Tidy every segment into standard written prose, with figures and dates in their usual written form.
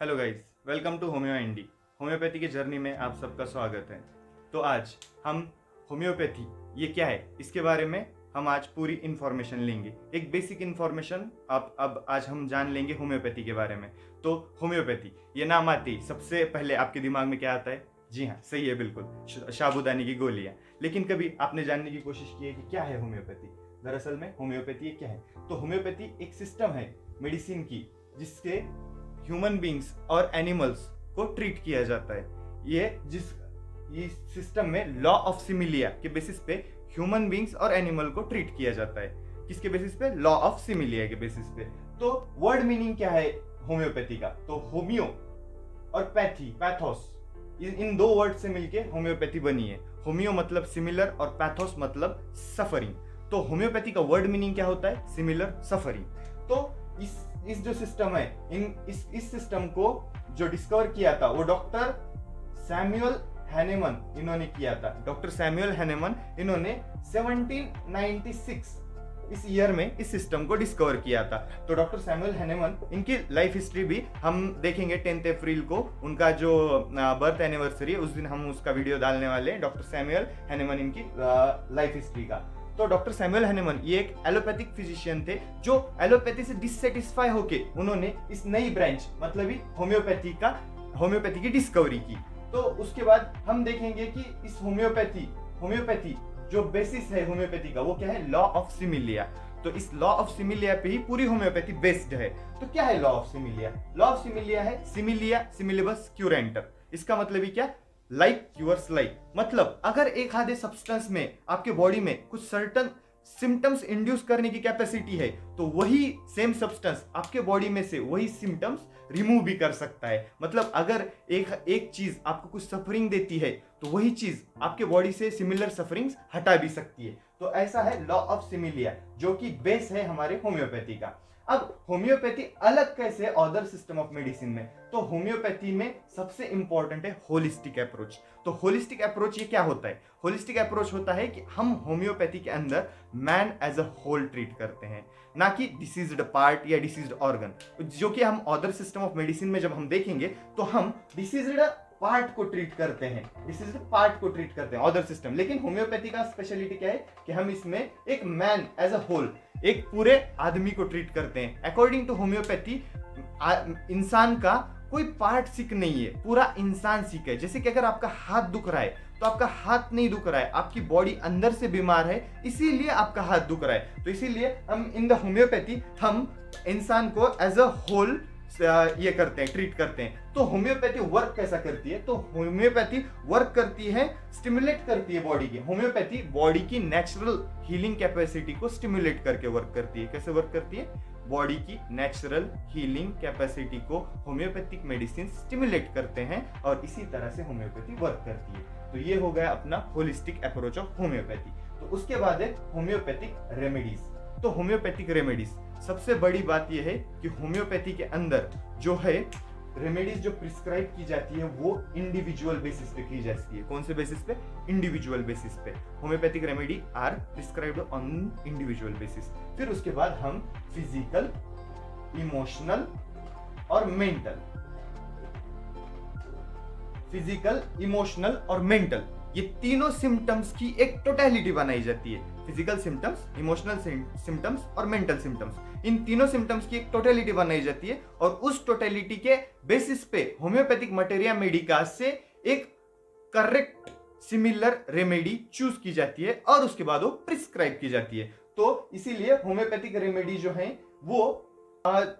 Hello guys, welcome to Homeo Indie. Homeopathy की journey में आप सबका स्वागत है। तो आज हम होम्योपैथी ये क्या है इसके बारे में हम आज पूरी इन्फॉर्मेशन लेंगे। एक बेसिक इन्फॉर्मेशन आप अब आज हम जान लेंगे होम्योपैथी के बारे में। तो होम्योपैथी ये नाम आते ही सबसे पहले आपके दिमाग में क्या आता है? जी हाँ, सही है, बिल्कुल, साबूदाने की गोलियां। लेकिन कभी आपने जानने की कोशिश की है कि क्या है होम्योपैथी? दरअसल में होम्योपैथी क्या है? तो होम्योपैथी एक सिस्टम है मेडिसिन की जिसके ह्यूमन बींग्स और एनिमल्स को ट्रीट किया जाता है। ये सिस्टम में लॉ ऑफ सिमिलिया के बेसिस पे ह्यूमन बींग्स और एनिमल को ट्रीट किया जाता है। किसके बेसिस पे? लॉ ऑफ सिमिलिया के बेसिस पे। तो वर्ड मीनिंग क्या है होम्योपैथी का? तो होम्यो और पैथी, पैथोस, इन दो वर्ड से मिलके होम्योपैथी बनी है। होम्यो मतलब सिमिलर और पैथोस मतलब सफरिंग। तो होम्योपैथी का वर्ड मीनिंग क्या होता है? Similar, suffering. तो इस जो सिस्टम है, इस सिस्टम को जो डिस्कवर किया था वो डॉक्टर सैमुअल हैनेमन इन्होंने किया था। डॉक्टर सैमुअल हैनेमन इन्होंने 1796 इस ईयर में इस सिस्टम को डिस्कवर किया था। तो डॉक्टर सैमुअल हैनेमन, इनकी लाइफ हिस्ट्री भी हम देखेंगे 10 अप्रैल को, उनका जो बर्थ एनिवर्सरी है उस दिन हम उसका वीडियो डालने वाले हैं, डॉक्टर सैमुअल हैनेमन इनकी लाइफ हिस्ट्री का। तो डॉक्टर सैमुअल हैनेमन ये एक एलोपैथिक फिजिशियन थे जो एलोपैथी से डिससेटिस्फाई होके उन्होंने इस नई ब्रांच मतलब होम्योपैथी की डिस्कवरी की। तो उसके बाद हम देखेंगे कि इस होम्योपैथी जो बेसिस है होम्योपैथी का वो क्या है? Law of similia. तो इस लॉ ऑफ सिमिलिया पे ही पूरी होम्योपैथी बेस्ड है। तो क्या है लॉ ऑफ सिमिलिया? लॉ ऑफ सिमिलिया है सिमिलिया सिमिलिबस क्यूरेंटर। इसका मतलब ही क्या? Like cures like. मतलब अगर एक आधे सब्सटेंस में आपके बॉडी में कुछ सर्टन सिम्टम्स इंड्यूस करने की कैपेसिटी है तो वही सेम सब्सटेंस आपके बॉडी में से वही सिम्टम्स रिमूव भी कर सकता है। मतलब अगर एक चीज आपको कुछ सफरिंग देती है तो वही चीज आपके बॉडी से सिमिलर सफरिंग्स हटा भी सकती है। तो ऐसा है लॉ ऑफ सिमिलिया जो कि बेस है हमारे होम्योपैथी का। अब होम्योपैथी अलग कैसे अदर सिस्टम ऑफ मेडिसिन में? तो होम्योपैथी में सबसे इंपॉर्टेंट है होलिस्टिक अप्रोच। तो होलिस्टिक अप्रोच ये क्या होता है? होलिस्टिक अप्रोच होता है कि हम होम्योपैथी के अंदर man as a whole treat करते हैं, ना कि डिसीज्ड पार्ट या डिसीज्ड ऑर्गन। जो कि हम अदर सिस्टम ऑफ मेडिसिन में जब हम देखेंगे तो हम डिसीज्ड पार्ट को ट्रीट करते हैं, डिसीज्ड पार्ट को ट्रीट करते हैं अदर सिस्टम। लेकिन होम्योपैथी का स्पेशलिटी क्या है कि हम इसमें एक मैन एज अ होल, एक पूरे आदमी को ट्रीट करते हैं। अकॉर्डिंग टू होम्योपैथी इंसान का कोई पार्ट सिक नहीं है, पूरा इंसान सिक है। जैसे कि अगर आपका हाथ दुख रहा है तो आपका हाथ नहीं दुख रहा है, आपकी बॉडी अंदर से बीमार है इसीलिए आपका हाथ दुख रहा है। तो इसीलिए हम इन द होम्योपैथी हम इंसान को एज अ होल ये करते हैं, ट्रीट करते हैं। तो होम्योपैथी वर्क कैसा करती है? तो होम्योपैथी वर्क करती है, स्टिमुलेट करती है बॉडी की। होम्योपैथी बॉडी की नेचुरल हीलिंग कैपेसिटी को स्टिमुलेट करके वर्क करती है। कैसे वर्क करती है? बॉडी की नेचुरल हीलिंग कैपेसिटी को होम्योपैथिक मेडिसिन स्टिमुलेट करते हैं और इसी तरह से होम्योपैथी वर्क करती है। तो ये हो गया अपना होलिस्टिक अप्रोच ऑफ होम्योपैथी। तो उसके बाद है होम्योपैथिक रेमेडीज। तो होम्योपैथिक रेमेडीज सबसे बड़ी बात यह है कि होम्योपैथी के अंदर जो है रेमेडीज जो प्रिस्क्राइब की जाती है वो इंडिविजुअल बेसिस पे की जाती है। कौन से बेसिस पे? इंडिविजुअल बेसिस पे। Homeopathic remedy are prescribed on individual basis. फिर उसके बाद हम फिजिकल, इमोशनल और मेंटल, ये तीनों सिम्टम्स की एक टोटलिटी बनाई जाती है। फिजिकल सिम्टम्स, इमोशनल सिम्टम्स और मेंटल सिम्टम्स, इन तीनों सिम्टम्स की एक टोटलिटी बनाई जाती है और उस टोटलिटी के बेसिस पे होम्योपैथिक मटेरिया मेडिका से एक करेक्ट सिमिलर रेमेडी चूज की जाती है और उसके बाद वो प्रिस्क्राइब की जाती है। तो इसीलिए होम्योपैथिक रेमेडी जो है वो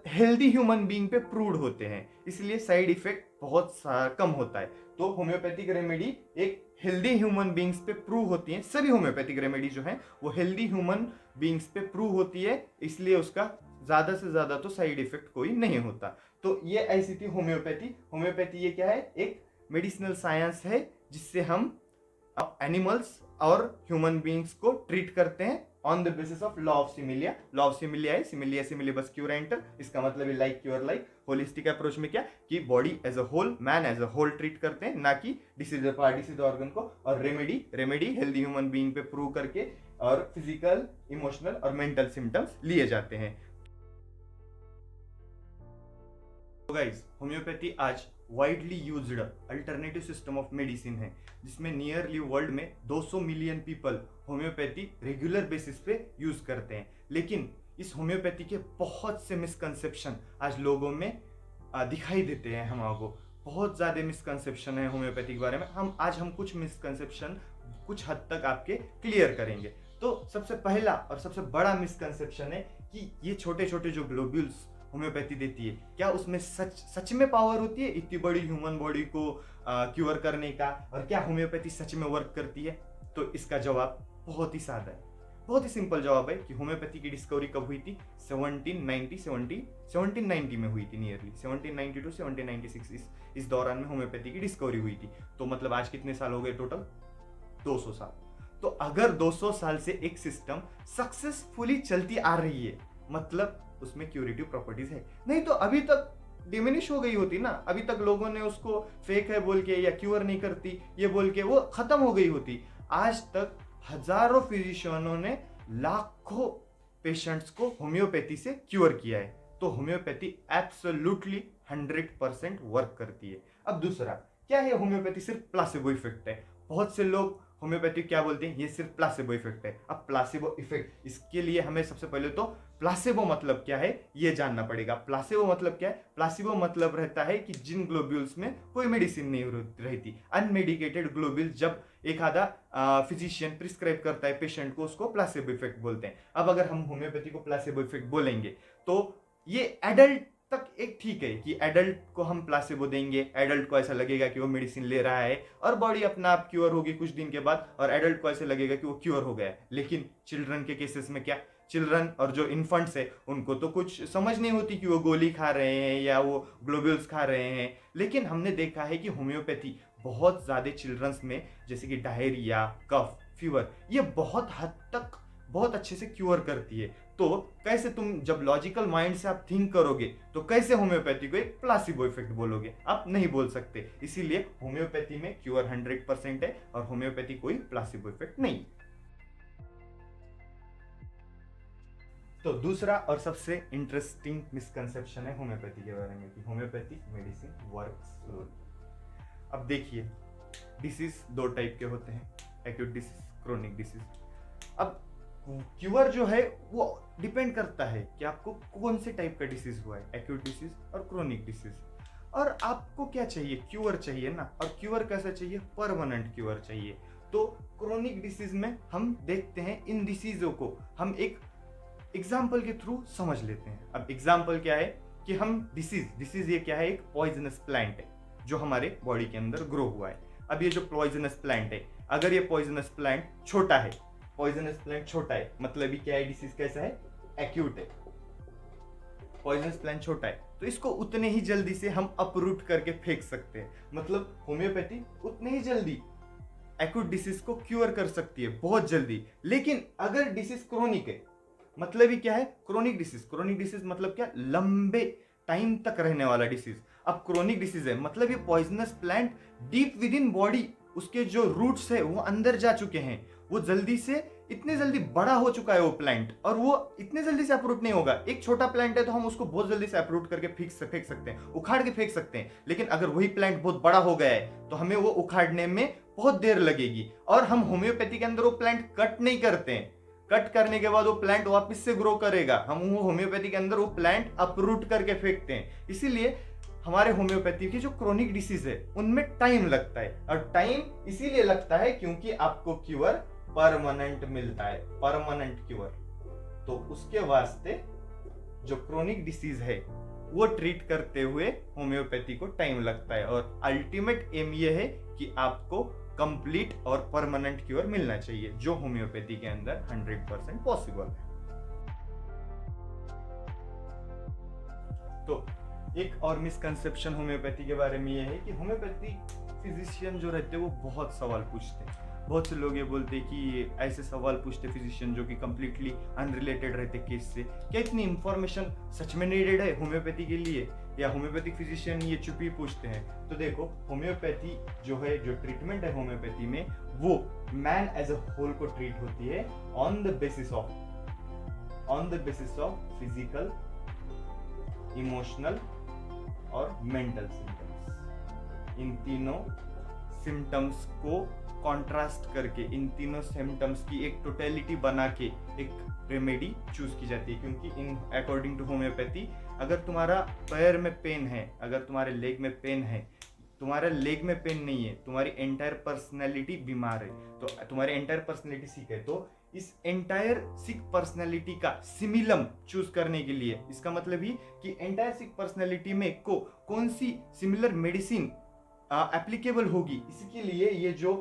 हेल्दी ह्यूमन बीइंग पे प्रूव्ड होते हैं, इसलिए साइड इफेक्ट बहुत कम होता है। तो होम्योपैथिक रेमेडी एक हेल्दी ह्यूमन बीइंग्स पे प्रूव होती हैं। सभी होम्योपैथिक रेमेडी जो हैं वो हेल्दी ह्यूमन बीइंग्स पे प्रूव होती है, इसलिए उसका ज्यादा से ज्यादा तो साइड इफेक्ट कोई नहीं होता। तो ये ऐसी थी होम्योपैथी। होम्योपैथी ये क्या है? एक मेडिसिनल साइंस है जिससे हम एनिमल्स और ह्यूमन बीइंग्स को ट्रीट करते हैं on the basis of law of सिमिलिया। लॉ ऑफ सिमिलिया है सिमिलिया सिमिलिबस क्यूरेंटर, इसका मतलब है like cure like. Holistic approach में क्या कि body as a whole, man as a whole treat करते हैं, ना कि डिसीज पार्ट, डिसीज ऑर्गन को। और रेमेडी हेल्दी ह्यूमन बीइंग पे प्रूव करके और फिजिकल, इमोशनल और मेंटल सिम्टम्स लिए जाते हैं। तो गाइज, होम्योपैथी आज widely used alternative system of medicine है, जिसमें नियरली वर्ल्ड में 200 million people homeopathy regular basis पे यूज करते हैं। लेकिन इस होम्योपैथी के बहुत से मिसकंसेप्शन आज लोगों में दिखाई देते हैं। हमको बहुत ज़्यादा मिसकंसेप्शन है होम्योपैथी के बारे में। हम कुछ मिसकंसेप्शन कुछ हद तक आपके क्लियर करेंगे। तो सबसे पहला और सबसे बड़ा मिसकंसेप्शन है कि ये छोटे छोटे जो ग्लोब्यूल्स होम्योपैथी देती है, क्या उसमें सच में पावर होती है इतनी बड़ी ह्यूमन बॉडी को क्योर करने का, और क्या होम्योपैथी सच में वर्क करती है? तो इसका जवाब बहुत ही सादा है, बहुत ही सिंपल जवाब है कि होम्योपैथी की डिस्कवरी कब हुई थी? 1790 में हुई थी, नियरली 1790 टू 1796 इस दौरान में होम्योपैथी की डिस्कवरी हुई थी। तो मतलब आज कितने साल हो गए टोटल? 200 साल। तो अगर 200 साल से एक सिस्टम सक्सेसफुली चलती आ रही है, मतलब उसमें क्यूरेटिव प्रॉपर्टीज है। नहीं तो अभी तक डिमिनिश हो गई होती ना, अभी तक लोगों ने उसको फेक है बोल के या क्यूर नहीं करती ये बोल के वो खत्म हो गई होती। आज तक हजारों फिजिशियनों ने लाखों पेशेंट्स को होम्योपैथी से क्योर किया है। तो होम्योपैथी एब्सोल्युटली 100% वर्क करती है। अब दूसरा क्या है, होम्योपैथी सिर्फ प्लासेबो इफेक्ट है। बहुत से लोग होम्योपैथी क्या बोलते हैं, ये सिर्फ प्लासेबो इफेक्ट है। अब प्लासेबो इफेक्ट, इसके लिए हमें सबसे पहले तो प्लासेबो मतलब क्या है ये जानना पड़ेगा। प्लासेबो मतलब क्या है? प्लासेबो मतलब रहता है कि जिन ग्लोब्यूल्स में कोई मेडिसिन नहीं रहती, अनमेडिकेटेड ग्लोब्यूल्स, जब एक आधा फिजिशियन प्रिस्क्राइब करता है पेशेंट को, उसको प्लासेबो इफेक्ट बोलते हैं। अब अगर हम होम्योपैथी को प्लासेबो इफेक्ट बोलेंगे तो ये एडल्ट तक एक ठीक है कि एडल्ट को हम प्लासेबो देंगे, एडल्ट को ऐसा लगेगा कि वो मेडिसिन ले रहा है और बॉडी अपना आप क्योर होगी कुछ दिन के बाद, और एडल्ट को ऐसे लगेगा कि वो क्योर हो गया है। लेकिन चिल्ड्रन के केसेस में क्या, चिल्ड्रन और जो इन्फेंट्स है उनको तो कुछ समझ नहीं होती कि वो गोली खा रहे हैं या वो ग्लोब्यूल्स खा रहे हैं। लेकिन हमने देखा है कि होम्योपैथी बहुत ज्यादा चिल्ड्रंस में, जैसे कि डायरिया, कफ, फीवर, ये बहुत हद तक बहुत अच्छे से क्योर करती है। तो कैसे तुम जब लॉजिकल माइंड से आप थिंक करोगे तो कैसे होम्योपैथी को एक प्लासिबो इफेक्ट बोलोगे? आप नहीं बोल सकते। इसीलिए होम्योपैथी में क्योर 100% है और होम्योपैथी कोई प्लासिबो इफेक्ट नहीं। तो दूसरा और सबसे इंटरेस्टिंग मिसकंसेप्शन है होम्योपैथी के बारे में कि होम्योपैथी मेडिसिन वर्क्स स्लोली। अब देखिए, डिसीज दो टाइप के होते हैं, एक्यूट डिसीज, क्रोनिक डिसीज। अब क्यूअर जो है वो डिपेंड करता है कि आपको कौन से टाइप का डिसीज हुआ है, एक्यूट डिसीज और क्रोनिक डिसीज। और आपको क्या चाहिए? क्यूअर चाहिए ना। और क्यूअर कैसा चाहिए? परमानेंट क्यूअर चाहिए। तो क्रोनिक डिसीज में हम देखते हैं इन डिसीजों को हम एक एग्जाम्पल के थ्रू समझ लेते हैं। अब एग्जाम्पल क्या है कि हम डिसीज ये क्या है? एक पॉइजनस प्लांट है जो हमारे बॉडी के अंदर ग्रो हुआ है। अब ये जो पॉइजनस प्लांट है, अगर ये पॉइजनस प्लांट छोटा है, पॉइजनस प्लांट छोटा है मतलब ये क्या है? डिसीज कैसा है? एक्यूट है। पॉइजनस प्लांट छोटा है तो इसको उतने ही जल्दी से हम अपरूट करके फेंक सकते हैं। मतलब होम्योपैथी उतने ही जल्दी एक्यूट डिसीज को क्योर कर सकती है, बहुत जल्दी। लेकिन अगर डिसीज क्रोनिक है, मतलब ये क्या है? क्रोनिक डिसीज मतलब क्या? लंबे टाइम तक रहने वाला डिसीज। अब क्रोनिक डिसीज है मतलब ये poisonous plant deep with in body, उसके जो रूट्स है वो अंदर जा चुके हैं, वो जल्दी से इतने जल्दी बड़ा हो चुका है वो प्लांट, और वो इतने जल्दी से अप्रूट नहीं होगा। एक छोटा प्लांट है तो हम उसको बहुत जल्दी से अप्रूट करके फेंक सकते हैं, उखाड़ के फेंक सकते हैं। लेकिन अगर वही प्लांट बहुत बड़ा हो गया है तो हमें वो उखाड़ने में बहुत देर लगेगी। और हम होम्योपैथी के अंदर वो प्लांट कट नहीं करते हैं, कट करने के बाद वो प्लांट वापस से ग्रो करेगा। हम वो होम्योपैथी के अंदर वो प्लांट अपरूट करके फेंकते हैं। इसीलिए हमारे होम्योपैथी की जो क्रोनिक डिसीज है उनमें टाइम लगता है, और टाइम इसीलिए लगता है क्योंकि आपको क्यूअर परमानेंट मिलता है, परमानेंट क्यूअर। तो उसके वास्ते जो क्रोनिक डिसीज है वो ट्रीट करते हुए होम्योपैथी को टाइम लगता है, और अल्टीमेट एम ये है कि आपको कंप्लीट और परमानेंट क्योर मिलना चाहिए, जो होम्योपैथी के अंदर 100% पॉसिबल है। तो एक और मिसकंसेप्शन होम्योपैथी के बारे में ये है कि होम्योपैथी फिजिशियन जो रहते हैं वो बहुत सवाल पूछते हैं। बहुत से लोग ये बोलते हैं कि ऐसे सवाल पूछते फिजिशियन जो कि कंप्लीटली अनरिलेटेड रहते केस से। क्या इतनी इंफॉर्मेशन सच में नीडेड है होम्योपैथी के लिए, या होम्योपैथिक फिजिशियन ये चुप ही पूछते हैं? तो देखो, होम्योपैथी जो है, जो ट्रीटमेंट है होम्योपैथी में, वो मैन एज अ होल को ट्रीट होती है on the basis of physical, emotional और मेंटल सिम्टम्स। इन तीनों सिम्टम्स को कॉन्ट्रास्ट करके, इन तीनों सिम्टम्स की एक टोटलिटी बना के एक रेमेडी चूज की जाती है। क्योंकि इन अकॉर्डिंग टू होम्योपैथी, अगर तुम्हारा पैर में पेन है, अगर तुम्हारे लेग में पेन है, तुम्हारा लेग में पेन नहीं है, तुम्हारी एंटायर पर्सनैलिटी बीमार है, तो तुम्हारी एंटायर पर्सनैलिटी सिक है, तो इस एंटायर सिक पर्सनैलिटी का सिमिलम चूज करने के लिए, इसका मतलब ही कि एंटायर सिक पर्सनैलिटी में कौन सी सिमिलर मेडिसिन एप्लीकेबल होगी, इसके लिए ये जो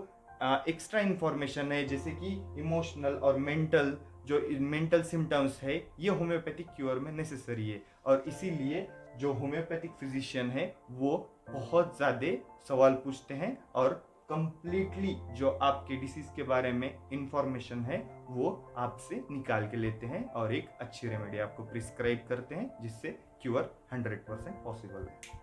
एक्स्ट्रा इंफॉर्मेशन है, जैसे कि इमोशनल और मेंटल सिम्टम्स है, ये होम्योपैथिक क्योर में नेसेसरी है। और इसीलिए जो होम्योपैथिक फिजिशियन है वो बहुत ज़्यादा सवाल पूछते हैं और कंप्लीटली जो आपके डिसीज के बारे में इंफॉर्मेशन है वो आपसे निकाल के लेते हैं और एक अच्छी रेमेडी आपको प्रिस्क्राइब करते हैं, जिससे क्योर 100% पॉसिबल है।